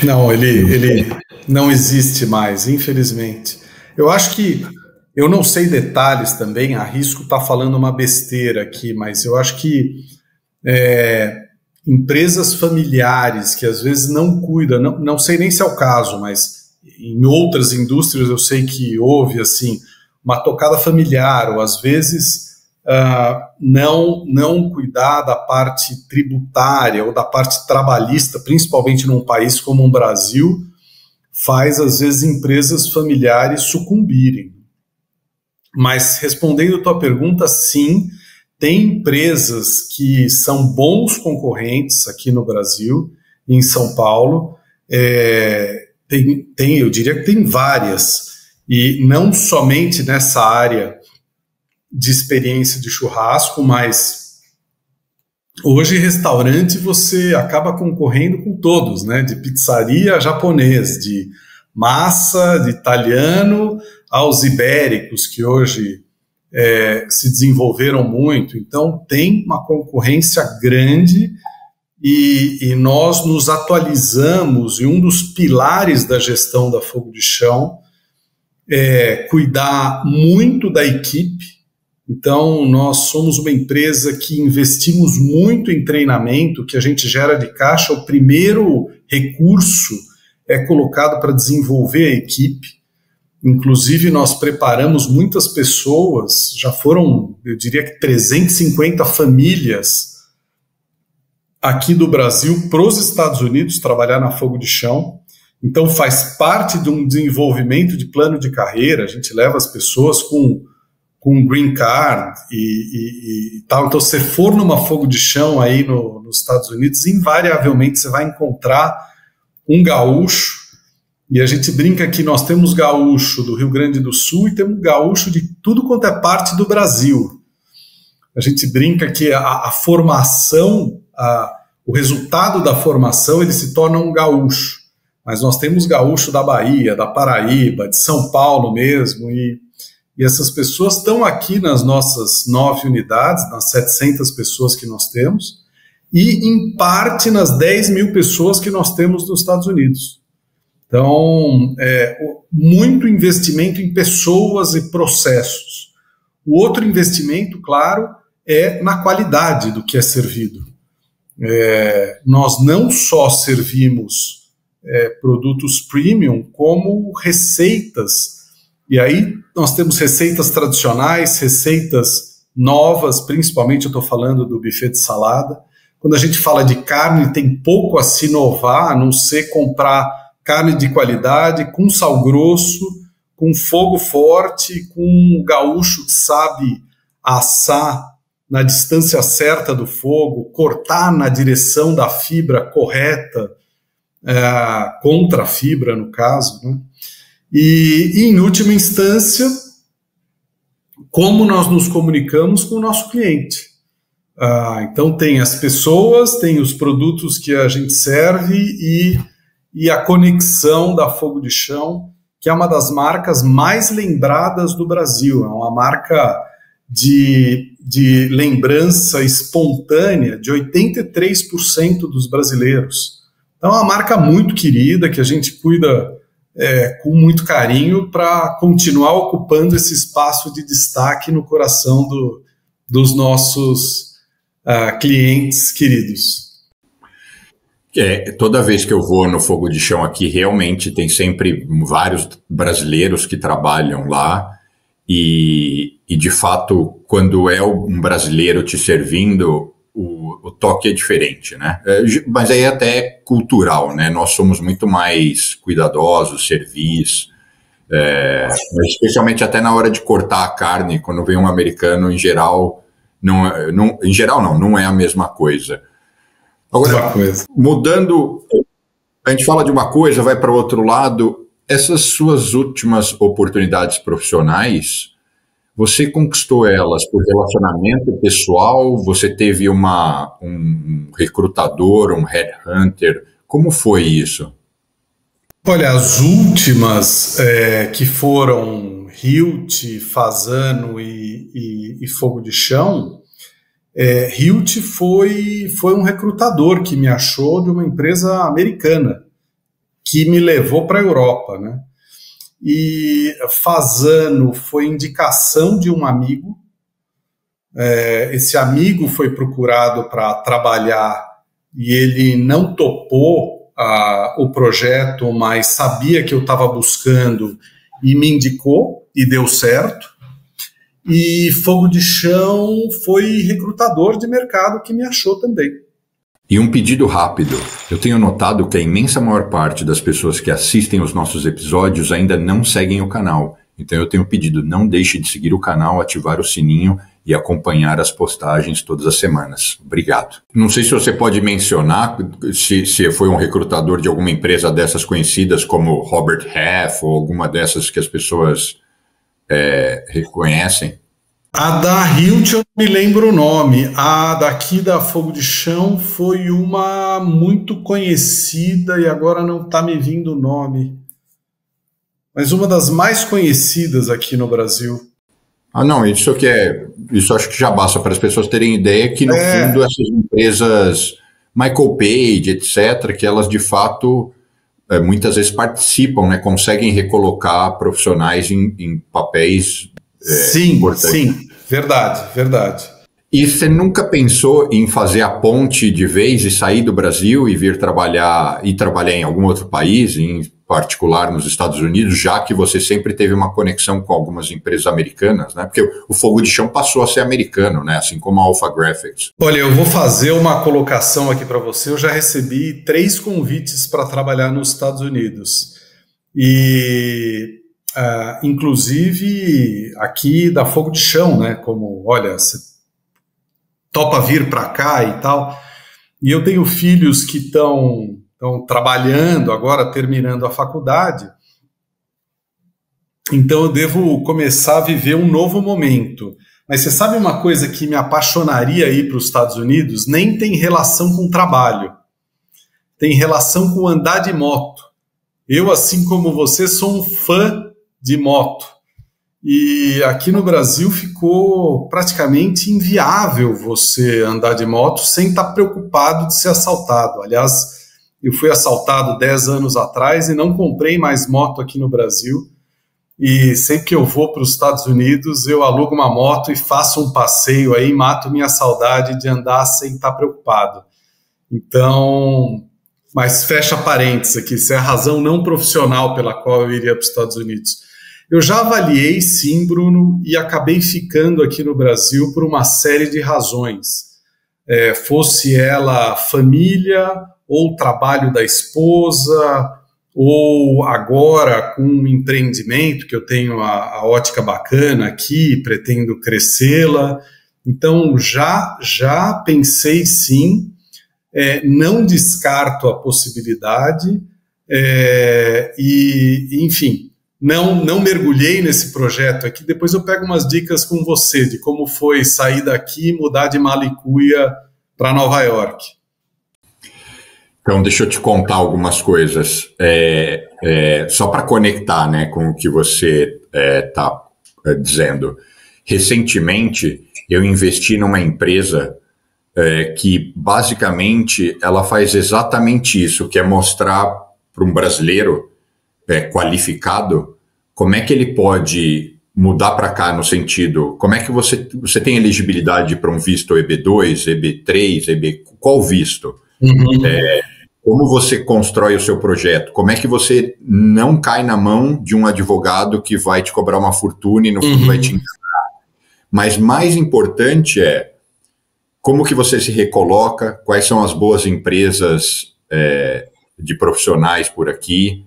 Não, ele não existe mais, infelizmente. Eu acho que, eu não sei detalhes também, arrisco estar falando uma besteira aqui, mas eu acho que empresas familiares que às vezes não cuidam, não sei nem se é o caso, mas em outras indústrias eu sei que houve assim, uma tocada familiar, ou às vezes não cuidar da parte tributária ou da parte trabalhista, principalmente num país como o Brasil, faz, às vezes, empresas familiares sucumbirem. Mas, respondendo a tua pergunta, sim, tem empresas que são bons concorrentes aqui no Brasil, em São Paulo. Eu diria que tem várias, e não somente nessa área de experiência de churrasco, mas hoje restaurante você acaba concorrendo com todos, né? De pizzaria a japonês, de massa, de italiano aos ibéricos, que hoje se desenvolveram muito. Então tem uma concorrência grande e nós nos atualizamos, e um dos pilares da gestão da Fogo de Chão é cuidar muito da equipe. Então, nós somos uma empresa que investimos muito em treinamento, que a gente gera de caixa. O primeiro recurso é colocado para desenvolver a equipe. Inclusive, nós preparamos muitas pessoas, já foram, eu diria que 350 famílias aqui do Brasil para os Estados Unidos trabalhar na Fogo de Chão. Então, faz parte de um desenvolvimento de plano de carreira. A gente leva as pessoas com green card e tal. Então, se você for numa Fogo de Chão aí nos Estados Unidos, invariavelmente você vai encontrar um gaúcho, e a gente brinca que nós temos gaúcho do Rio Grande do Sul e temos gaúcho de tudo quanto é parte do Brasil. A gente brinca que a formação, o resultado da formação, ele se torna um gaúcho. Mas nós temos gaúcho da Bahia, da Paraíba, de São Paulo mesmo, e essas pessoas estão aqui nas nossas 9 unidades, nas 700 pessoas que nós temos, e em parte nas 10 mil pessoas que nós temos nos Estados Unidos. Então, muito investimento em pessoas e processos. O outro investimento, claro, é na qualidade do que é servido. Nós não só servimos produtos premium, como receitas. E aí nós temos receitas tradicionais, receitas novas, principalmente eu estou falando do buffet de salada. Quando a gente fala de carne, tem pouco a se inovar, a não ser comprar carne de qualidade, com sal grosso, com fogo forte, com um gaúcho que sabe assar na distância certa do fogo, cortar na direção da fibra correta, contra a fibra, no caso, né? E, em última instância, como nós nos comunicamos com o nosso cliente. Então, tem as pessoas, tem os produtos que a gente serve e a conexão da Fogo de Chão, que é uma das marcas mais lembradas do Brasil. É uma marca de lembrança espontânea de 83% dos brasileiros. Então, é uma marca muito querida, que a gente cuida com muito carinho para continuar ocupando esse espaço de destaque no coração dos nossos clientes queridos. Toda vez que eu vou no Fogo de Chão aqui, realmente tem sempre vários brasileiros que trabalham lá e de fato, quando é um brasileiro te servindo, o toque é diferente, né? Mas aí é até cultural, né? Nós somos muito mais cuidadosos, servis, especialmente até na hora de cortar a carne, quando vem um americano, em geral, não é a mesma coisa. Agora, mudando, a gente fala de uma coisa, vai para o outro lado. Essas suas últimas oportunidades profissionais, você conquistou elas por relacionamento pessoal? Você teve um recrutador, um headhunter? Como foi isso? Olha, as últimas que foram Hilt, Fasano e Fogo de Chão, Hilt foi um recrutador que me achou de uma empresa americana, que me levou para a Europa, né? E Fasano foi indicação de um amigo. Esse amigo foi procurado para trabalhar e ele não topou o projeto, mas sabia que eu estava buscando e me indicou e deu certo. E Fogo de Chão foi recrutador de mercado que me achou também. E um pedido rápido. Eu tenho notado que a imensa maior parte das pessoas que assistem os nossos episódios ainda não seguem o canal. Então eu tenho pedido, não deixe de seguir o canal, ativar o sininho e acompanhar as postagens todas as semanas. Obrigado. Não sei se você pode mencionar se foi um recrutador de alguma empresa dessas conhecidas como Robert Half ou alguma dessas que as pessoas reconhecem. A da Hilt eu não me lembro o nome. A daqui da Fogo de Chão foi uma muito conhecida e agora não está me vindo o nome. Mas uma das mais conhecidas aqui no Brasil. Não, isso acho que já basta para as pessoas terem ideia que, no fundo, essas empresas, Michael Page, etc., que elas, de fato, muitas vezes participam, né, conseguem recolocar profissionais em papéis importantes. Sim, verdade. E você nunca pensou em fazer a ponte de vez e sair do Brasil e vir trabalhar em algum outro país, em particular nos Estados Unidos, já que você sempre teve uma conexão com algumas empresas americanas, né? Porque o Fogo de Chão passou a ser americano, né? Assim como a Alpha Graphics. Olha, eu vou fazer uma colocação aqui para você. Eu já recebi 3 convites para trabalhar nos Estados Unidos. E, inclusive, aqui da Fogo de Chão, né? Como, olha, você topa vir para cá e tal. E eu tenho filhos que estão trabalhando agora, terminando a faculdade. Então eu devo começar a viver um novo momento. Mas você sabe uma coisa que me apaixonaria ir para os Estados Unidos? Nem tem relação com trabalho. Tem relação com andar de moto. Eu, assim como você, sou um fã de moto. E aqui no Brasil ficou praticamente inviável você andar de moto sem estar preocupado de ser assaltado. Aliás, eu fui assaltado 10 anos atrás e não comprei mais moto aqui no Brasil. E sempre que eu vou para os Estados Unidos, eu alugo uma moto e faço um passeio aí, mato minha saudade de andar sem estar preocupado. Então, mas fecha parênteses aqui, isso é a razão não profissional pela qual eu iria para os Estados Unidos. Eu já avaliei, sim, Bruno, e acabei ficando aqui no Brasil por uma série de razões. Fosse ela família, ou trabalho da esposa, ou agora com um empreendimento que eu tenho a ótica bacana aqui, pretendo crescê-la. Então, já pensei, sim, não descarto a possibilidade, enfim... Não mergulhei nesse projeto aqui, depois eu pego umas dicas com você de como foi sair daqui e mudar de Malicuia para Nova York. Então, deixa eu te contar algumas coisas, só para conectar, né, com o que você está dizendo. Recentemente, eu investi numa empresa que, basicamente, ela faz exatamente isso, que é mostrar para um brasileiro qualificado, como é que ele pode mudar para cá no sentido, como é que você tem elegibilidade para um visto EB2, EB3, qual visto? Uhum. Como você constrói o seu projeto? Como é que você não cai na mão de um advogado que vai te cobrar uma fortuna e no fundo vai te enganar? Mas mais importante como que você se recoloca, quais são as boas empresas de profissionais por aqui,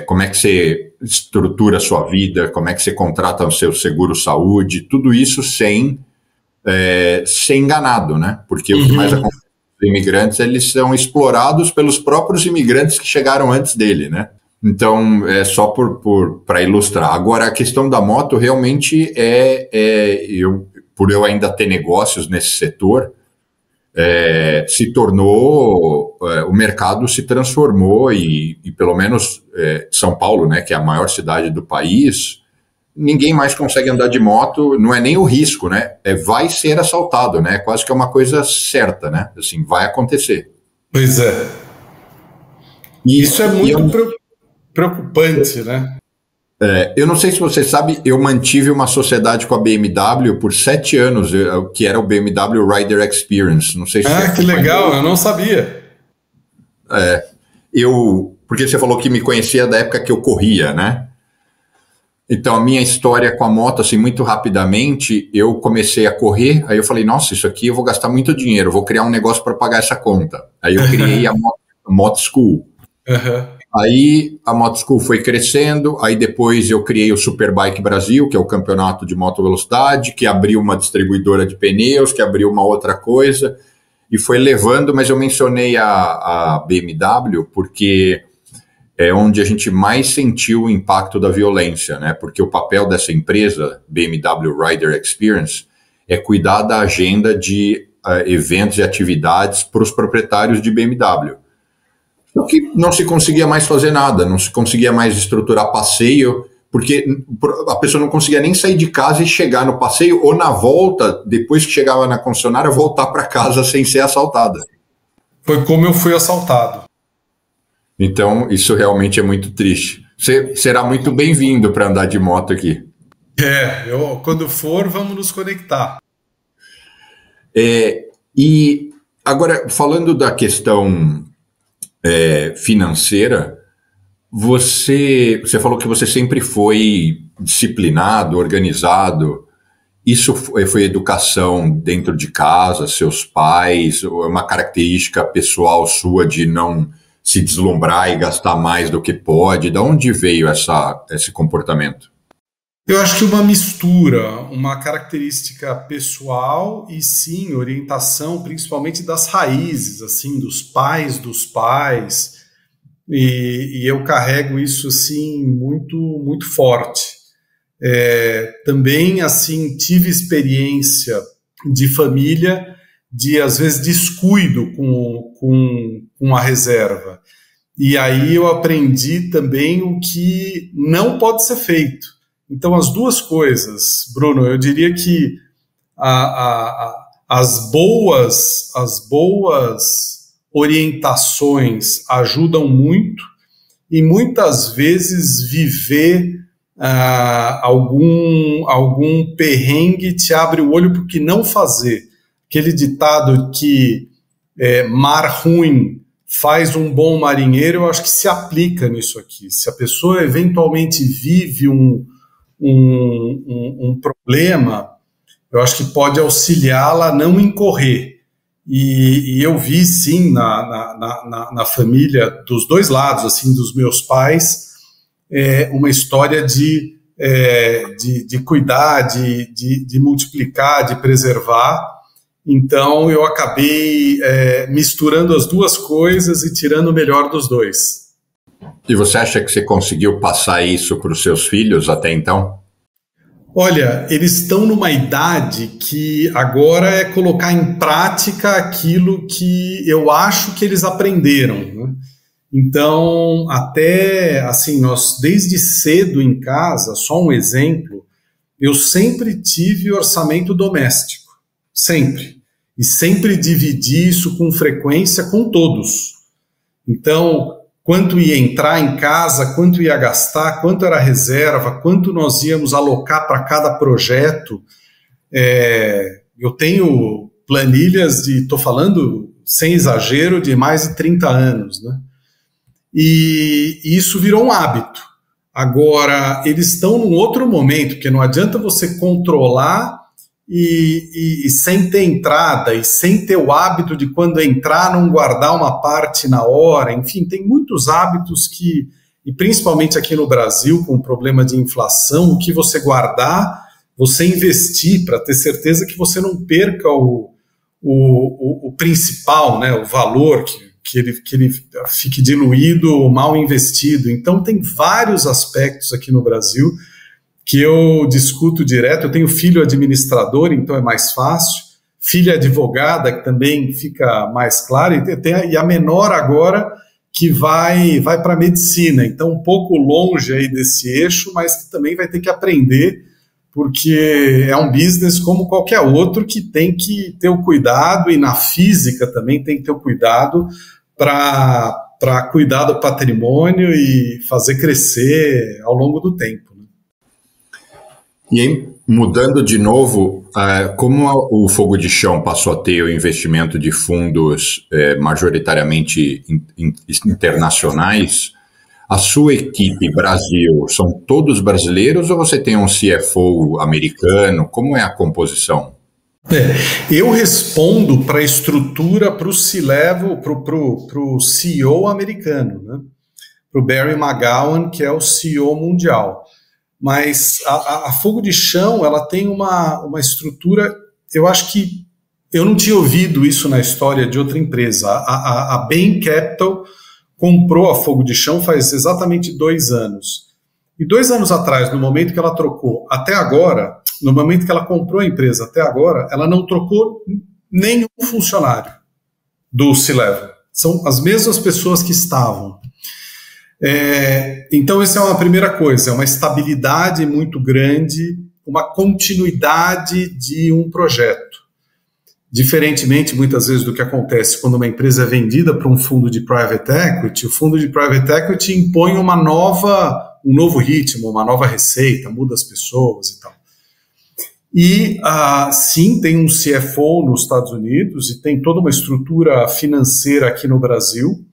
como é que você estrutura a sua vida, como é que você contrata o seu seguro-saúde, tudo isso sem ser enganado, né? Porque o que mais acontece com os imigrantes, eles são explorados pelos próprios imigrantes que chegaram antes dele, né? Então, é só para ilustrar. Agora, a questão da moto realmente por eu ainda ter negócios nesse setor, se tornou, o mercado se transformou e pelo menos São Paulo, né, que é a maior cidade do país, ninguém mais consegue andar de moto, não é nem o risco, né, vai ser assaltado, né, quase que é uma coisa certa, né, assim, vai acontecer. Pois é. E isso é muito preocupante, né? Eu não sei se você sabe, eu mantive uma sociedade com a BMW por 7 anos, que era o BMW Rider Experience. Não sei se que legal, eu não sabia. Porque você falou que me conhecia da época que eu corria, né? Então, a minha história com a moto, assim, muito rapidamente, eu comecei a correr, aí eu falei, nossa, isso aqui eu vou gastar muito dinheiro, eu vou criar um negócio para pagar essa conta. Aí eu criei a Moto School. Aí a Moto School foi crescendo, aí depois eu criei o Superbike Brasil, que é o campeonato de moto velocidade, que abriu uma distribuidora de pneus, que abriu uma outra coisa, e foi levando, mas eu mencionei a BMW porque é onde a gente mais sentiu o impacto da violência, né? Porque o papel dessa empresa, BMW Rider Experience, é cuidar da agenda de eventos e atividades para os proprietários de BMW. Só que não se conseguia mais fazer nada, não se conseguia mais estruturar passeio, porque a pessoa não conseguia nem sair de casa e chegar no passeio, ou na volta, depois que chegava na concessionária, voltar para casa sem ser assaltada. Foi como eu fui assaltado. Então, isso realmente é muito triste. Você será muito bem-vindo para andar de moto aqui. Quando for, vamos nos conectar. E agora, falando da questão financeira, você falou que você sempre foi disciplinado, organizado. Isso foi educação dentro de casa, seus pais, ou é uma característica pessoal sua de não se deslumbrar e gastar mais do que pode? De onde veio esse comportamento? Eu acho que uma mistura, uma característica pessoal e sim, orientação principalmente das raízes, assim, dos pais, e eu carrego isso assim muito, muito forte. Também assim tive experiência de família de às vezes descuido com a reserva, e aí eu aprendi também o que não pode ser feito. Então, as duas coisas, Bruno, eu diria que as boas orientações ajudam muito, e muitas vezes viver algum perrengue te abre o olho para o que não fazer. Aquele ditado que mar ruim faz um bom marinheiro, eu acho que se aplica nisso aqui. Se a pessoa eventualmente vive um problema, eu acho que pode auxiliá-la a não incorrer. E eu vi, sim, na família, dos dois lados, assim, dos meus pais, uma história de cuidar, de multiplicar, de preservar. Então, eu acabei misturando as duas coisas e tirando o melhor dos dois. E você acha que você conseguiu passar isso para os seus filhos até então? Olha, eles estão numa idade que agora é colocar em prática aquilo que eu acho que eles aprenderam, né? Então, até assim, nós desde cedo em casa, só um exemplo, eu sempre tive orçamento doméstico, sempre. E sempre dividi isso com frequência com todos. Então, quanto ia entrar em casa, quanto ia gastar, quanto era reserva, quanto nós íamos alocar para cada projeto. Eu tenho planilhas estou falando sem exagero, de mais de 30 anos, né? E isso virou um hábito. Agora, eles estão num outro momento, porque não adianta você controlar e sem ter entrada, e sem ter o hábito de quando entrar não guardar uma parte na hora. Enfim, tem muitos hábitos que, e principalmente aqui no Brasil, com o problema de inflação, o que você guardar, você investir para ter certeza que você não perca o principal, né, o valor, que ele fique diluído ou mal investido. Então tem vários aspectos aqui no Brasil que eu discuto direto. Eu tenho filho administrador, então é mais fácil, filha advogada, que também fica mais claro, e a menor agora que vai para a medicina, então um pouco longe aí desse eixo, mas que também vai ter que aprender, porque é um business como qualquer outro que tem que ter o cuidado, e na física também tem que ter o cuidado para cuidar do patrimônio e fazer crescer ao longo do tempo. E aí, mudando de novo, como o Fogo de Chão passou a ter o investimento de fundos majoritariamente internacionais, A sua equipe Brasil são todos brasileiros ou você tem um CFO americano? Como é a composição? Eu respondo para a estrutura, para o C-Level, para o CEO americano, né? Para o Barry McGowan, que é o CEO mundial. Mas a Fogo de Chão, ela tem uma estrutura, eu acho que eu não tinha ouvido isso na história de outra empresa. A Bain Capital comprou a Fogo de Chão faz exatamente 2 anos. E 2 anos atrás, no momento que ela trocou até agora, no momento que ela comprou a empresa até agora, ela não trocou nenhum funcionário do C-Level. São as mesmas pessoas que estavam. Então, essa é uma primeira coisa, é uma estabilidade muito grande, uma continuidade de um projeto. Diferentemente, muitas vezes, do que acontece quando uma empresa é vendida para um fundo de private equity, o fundo de private equity impõe um novo ritmo, uma nova receita, muda as pessoas e tal. E, sim, tem um CFO nos Estados Unidos e tem toda uma estrutura financeira aqui no Brasil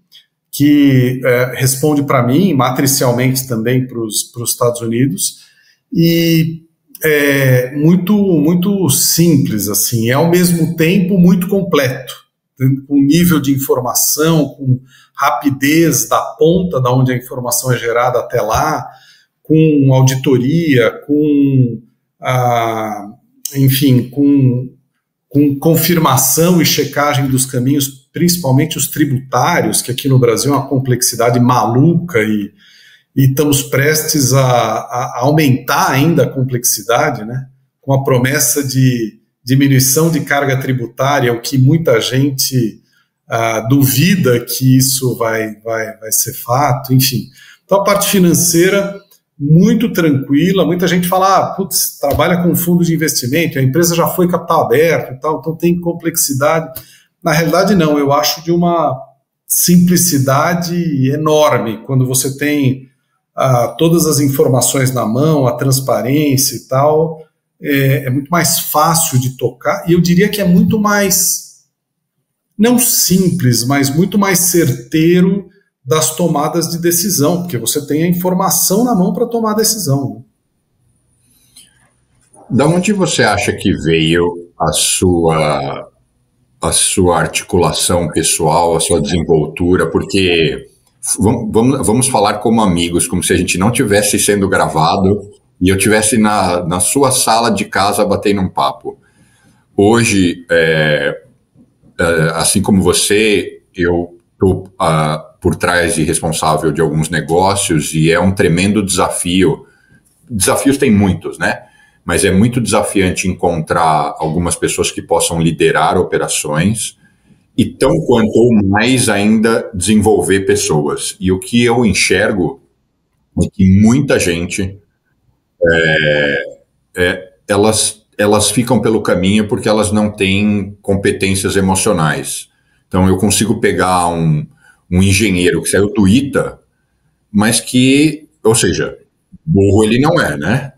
que responde para mim, matricialmente também para os Estados Unidos, e é muito simples, assim, é ao mesmo tempo muito completo, com nível de informação, com rapidez da ponta da onde a informação é gerada até lá, com auditoria, enfim, com confirmação e checagem dos caminhos, principalmente os tributários, que aqui no Brasil é uma complexidade maluca e estamos prestes a aumentar ainda a complexidade, né? Com a promessa de diminuição de carga tributária, o que muita gente duvida que isso vai ser fato, enfim. Então a parte financeira muito tranquila, muita gente fala, putz, trabalha com fundo de investimento, a empresa já foi capital aberto e tal, então tem complexidade. Na realidade não, eu acho de uma simplicidade enorme, quando você tem todas as informações na mão, a transparência e tal, é muito mais fácil de tocar, e eu diria que é muito mais, não simples, mas muito mais certeiro das tomadas de decisão, porque você tem a informação na mão para tomar a decisão. Da onde você acha que veio a sua articulação pessoal, a sua desenvoltura? Porque vamos falar como amigos, como se a gente não tivesse sendo gravado e eu tivesse na sua sala de casa batendo um papo. Hoje, assim como você, eu estou por trás e responsável de alguns negócios e é um tremendo desafio. Desafios tem muitos, né? Mas é muito desafiante encontrar algumas pessoas que possam liderar operações e tão quanto ou mais ainda desenvolver pessoas. E o que eu enxergo é que muita gente, elas ficam pelo caminho porque elas não têm competências emocionais. Então eu consigo pegar um engenheiro que saiu do ITA, mas que, ou seja, burro ele não é, né?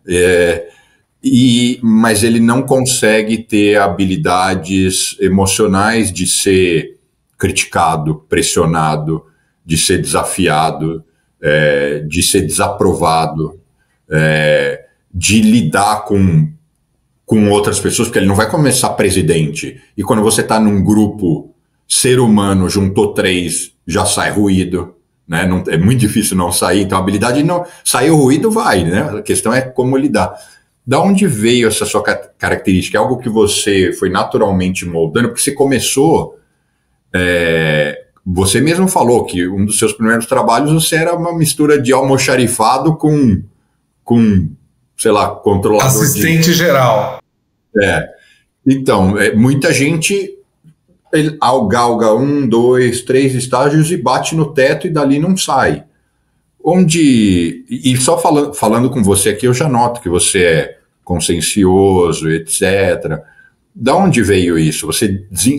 Mas ele não consegue ter habilidades emocionais de ser criticado, pressionado, de ser desafiado, de ser desaprovado, de lidar com outras pessoas, porque ele não vai começar presidente. E quando você está num grupo, ser humano, juntou 3, já sai ruído, né? Não, é muito difícil não sair, então a habilidade não... Sair o ruído vai, né? A questão é como lidar. Da onde veio essa sua característica? É algo que você foi naturalmente moldando? Porque você começou... você mesmo falou que um dos seus primeiros trabalhos você era uma mistura de almoxarifado com sei lá, controlador assistente geral. Então, muita gente galga 1, 2, 3 estágios e bate no teto e dali não sai. E só falando com você aqui, eu já noto que você é consciencioso, etc. Da onde veio isso?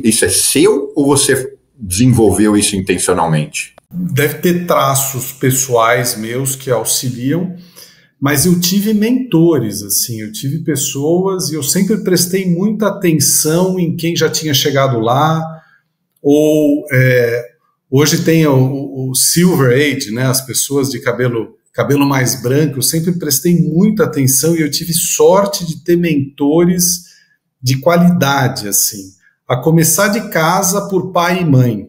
Isso é seu ou você desenvolveu isso intencionalmente? Deve ter traços pessoais meus que auxiliam, mas eu tive mentores, assim, eu tive pessoas e eu sempre prestei muita atenção em quem já tinha chegado lá, ou Hoje tem o Silver Age, né, as pessoas de cabelo mais branco. Eu sempre prestei muita atenção e eu tive sorte de ter mentores de qualidade, assim, a começar de casa por pai e mãe.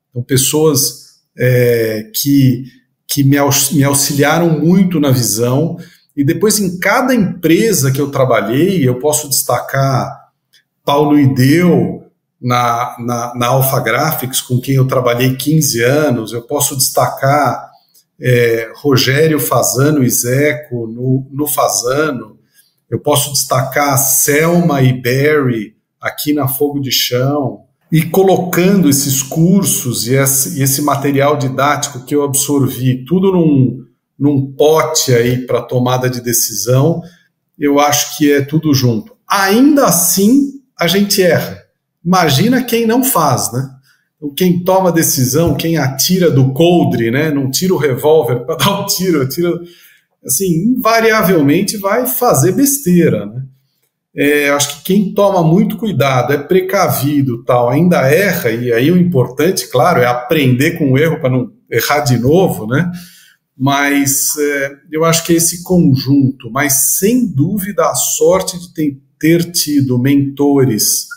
Então, pessoas que me auxiliaram muito na visão, e depois em cada empresa que eu trabalhei, eu posso destacar Paulo Ideu na Alpha Graphics, com quem eu trabalhei 15 anos, eu posso destacar Rogério Fasano e Zeco no Fasano, eu posso destacar Selma e Barry aqui na Fogo de Chão, e colocando esses cursos e esse material didático que eu absorvi, tudo num pote aí para tomada de decisão, eu acho que é tudo junto. Ainda assim, a gente erra. Imagina quem não faz, né? Quem toma decisão, quem atira do coldre, né? Não tira o revólver para dar o tiro, atira, assim, invariavelmente vai fazer besteira, né? Acho que quem toma muito cuidado, é precavido, tal, ainda erra, e aí o importante, claro, é aprender com o erro para não errar de novo, né? Mas eu acho que é esse conjunto, mas sem dúvida a sorte de ter tido mentores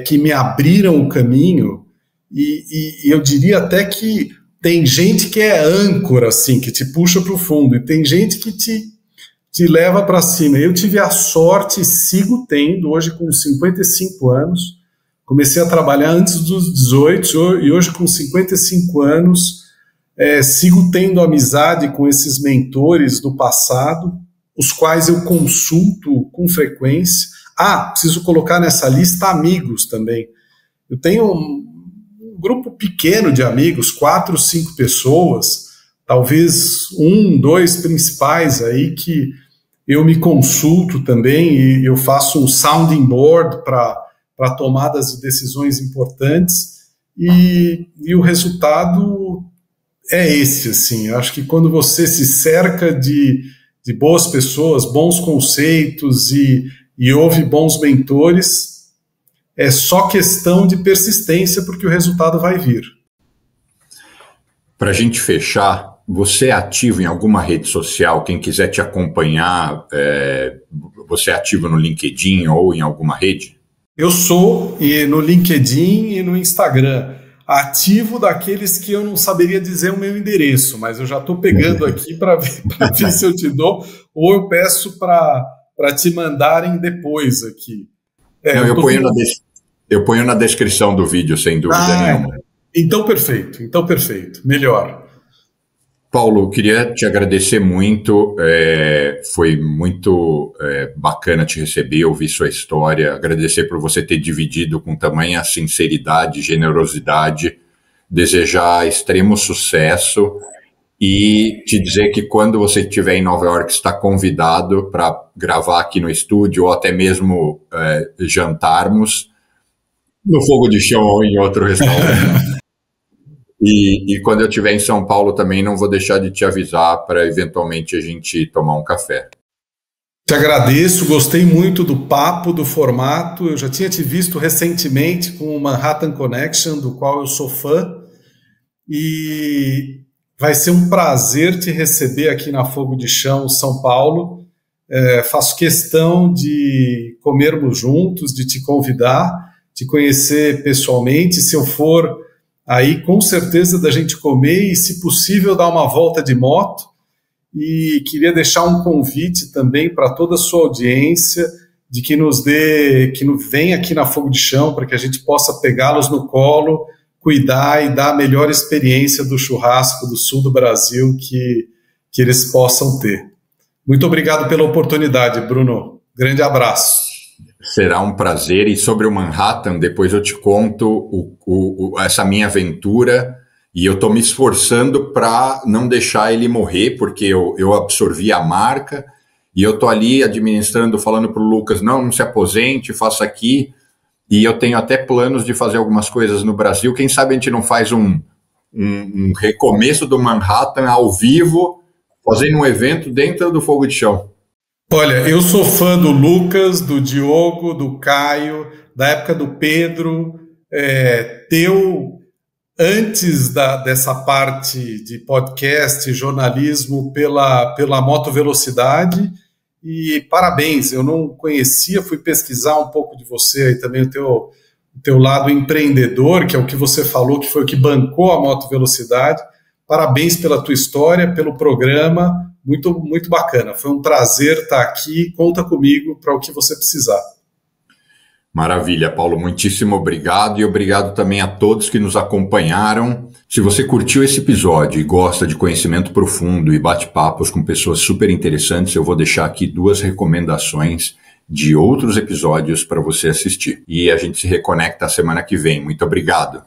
que me abriram o caminho, e eu diria até que tem gente que é âncora, assim, que te puxa para o fundo, e tem gente que te leva para cima. Eu tive a sorte, sigo tendo, hoje com 55 anos, comecei a trabalhar antes dos 18, e hoje com 55 anos, sigo tendo amizade com esses mentores do passado, os quais eu consulto com frequência. Preciso colocar nessa lista amigos também. Eu tenho um grupo pequeno de amigos, 4, 5 pessoas, talvez 1, 2 principais aí que eu me consulto também, e eu faço um sounding board para tomadas de decisões importantes, e o resultado é esse, assim. Eu acho que quando você se cerca de boas pessoas, bons conceitos e ouve bons mentores, é só questão de persistência, porque o resultado vai vir. Para a gente fechar, você é ativo em alguma rede social? Quem quiser te acompanhar, você é ativo no LinkedIn ou em alguma rede? Eu sou, e no LinkedIn e no Instagram, ativo daqueles que eu não saberia dizer o meu endereço, mas eu já estou pegando aqui para ver se eu te dou, ou eu peço para te mandarem depois aqui. Não, eu ponho na descrição do vídeo, sem dúvida nenhuma. Então perfeito, melhor. Paulo, eu queria te agradecer muito, foi muito bacana te receber, ouvir sua história, agradecer por você ter dividido com tamanha sinceridade, generosidade, desejar extremo sucesso e te dizer que quando você estiver em Nova York, está convidado para gravar aqui no estúdio ou até mesmo jantarmos no Fogo de Chão ou em outro restaurante. E quando eu estiver em São Paulo também não vou deixar de te avisar para eventualmente a gente tomar um café. Te agradeço, gostei muito do papo, do formato. Eu já tinha te visto recentemente com o Manhattan Connection, do qual eu sou fã, e vai ser um prazer te receber aqui na Fogo de Chão, São Paulo. Faço questão de comermos juntos, de te convidar, te conhecer pessoalmente. Se eu for aí, com certeza, da gente comer e, se possível, dar uma volta de moto. E queria deixar um convite também para toda a sua audiência, de que venha aqui na Fogo de Chão, para que a gente possa pegá-los no colo, cuidar e dar a melhor experiência do churrasco do sul do Brasil que eles possam ter. Muito obrigado pela oportunidade, Bruno. Grande abraço. Será um prazer, e sobre o Manhattan, depois eu te conto essa minha aventura, e eu estou me esforçando para não deixar ele morrer, porque eu absorvi a marca, e eu estou ali administrando, falando para o Lucas, não se aposente, faça aqui, e eu tenho até planos de fazer algumas coisas no Brasil. Quem sabe a gente não faz um recomeço do Manhattan ao vivo, fazendo um evento dentro do Fogo de Chão. Olha, eu sou fã do Lucas, do Diogo, do Caio, da época do Pedro, teu antes dessa parte de podcast, jornalismo pela Moto Velocidade, e parabéns, eu não conhecia, fui pesquisar um pouco de você aí também, o teu lado empreendedor, que é o que você falou, que foi o que bancou a Moto Velocidade. Parabéns pela tua história, pelo programa, muito, muito bacana. Foi um prazer estar aqui, conta comigo para o que você precisar. Maravilha, Paulo, muitíssimo obrigado e obrigado também a todos que nos acompanharam. Se você curtiu esse episódio e gosta de conhecimento profundo e bate-papos com pessoas super interessantes, eu vou deixar aqui 2 recomendações de outros episódios para você assistir. E a gente se reconecta a semana que vem. Muito obrigado.